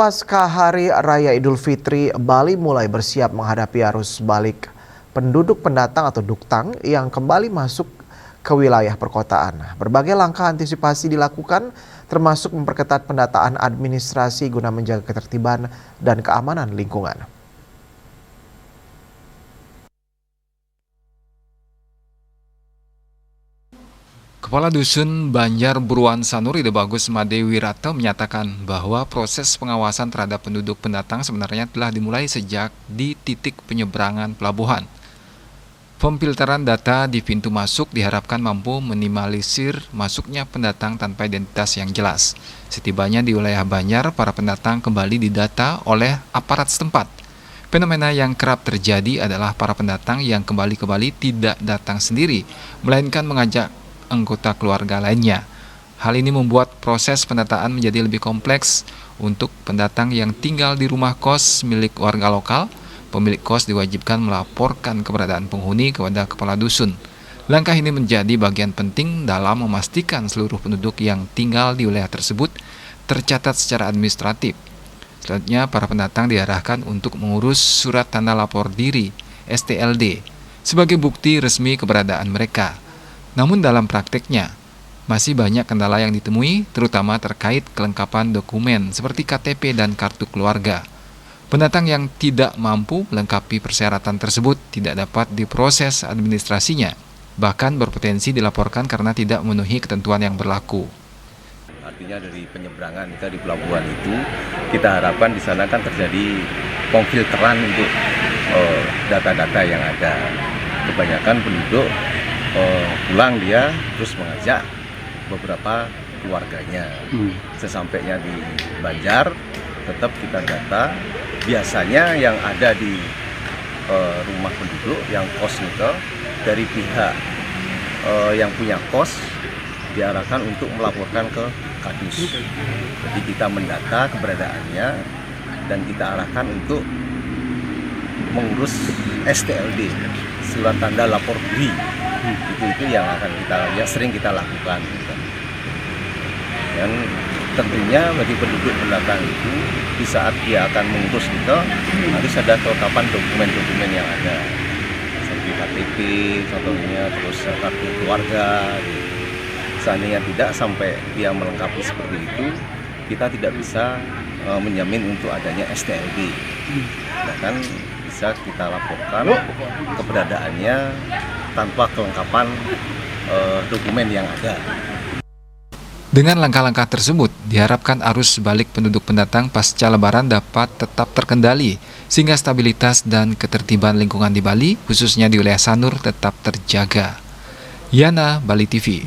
Pasca Hari Raya Idul Fitri, Bali mulai bersiap menghadapi arus balik penduduk pendatang atau duktang yang kembali masuk ke wilayah perkotaan. Berbagai langkah antisipasi dilakukan, termasuk memperketat pendataan administrasi guna menjaga ketertiban dan keamanan lingkungan. Kepala Dusun Banjar Buruan Sanuri Bagus Made Wirata menyatakan bahwa proses pengawasan terhadap penduduk pendatang sebenarnya telah dimulai sejak di titik penyeberangan pelabuhan. Pemfilteran data di pintu masuk diharapkan mampu minimalisir masuknya pendatang tanpa identitas yang jelas. Setibanya di wilayah Banjar, para pendatang kembali didata oleh aparat setempat. Fenomena yang kerap terjadi adalah para pendatang yang kembali ke Bali tidak datang sendiri, melainkan mengajak anggota keluarga lainnya. Hal ini membuat proses pendataan menjadi lebih kompleks. Untuk pendatang yang tinggal di rumah kos milik warga lokal, pemilik kos diwajibkan melaporkan keberadaan penghuni kepada kepala dusun. Langkah ini menjadi bagian penting dalam memastikan seluruh penduduk yang tinggal di wilayah tersebut tercatat secara administratif. Selanjutnya, para pendatang diarahkan untuk mengurus surat tanda lapor diri (STLD) sebagai bukti resmi keberadaan mereka. Namun dalam prakteknya, masih banyak kendala yang ditemui, terutama terkait kelengkapan dokumen seperti KTP dan kartu keluarga. Pendatang yang tidak mampu melengkapi persyaratan tersebut tidak dapat diproses administrasinya, bahkan berpotensi dilaporkan karena tidak memenuhi ketentuan yang berlaku. Artinya dari penyeberangan kita di pelabuhan itu, kita harapkan di sana kan terjadi pemfilteran untuk data-data yang ada. Kebanyakan penduduk pulang dia terus mengajak beberapa keluarganya. Sesampainya di Banjar tetap kita data. Biasanya yang ada di rumah penduduk yang kos itu dari pihak yang punya kos diarahkan untuk melaporkan ke Kadus. Jadi kita mendata keberadaannya dan kita arahkan untuk mengurus STLD, surat tanda lapor diri. Itu yang akan sering kita lakukan. Dan tentunya bagi penduduk pendatang itu di saat dia akan mengurus itu harus ada kelengkapan dokumen-dokumen yang ada, seperti KTP contohnya, terus kartu keluarga. Seandainya tidak sampai dia melengkapi seperti itu, kita tidak bisa menjamin untuk adanya STLD. Bahkan bisa kita laporkan keberadaannya tanpa kelengkapan dokumen yang ada. Dengan langkah-langkah tersebut, diharapkan arus balik penduduk pendatang pasca Lebaran dapat tetap terkendali, sehingga stabilitas dan ketertiban lingkungan di Bali, khususnya di wilayah Sanur, tetap terjaga. Yana, Bali TV.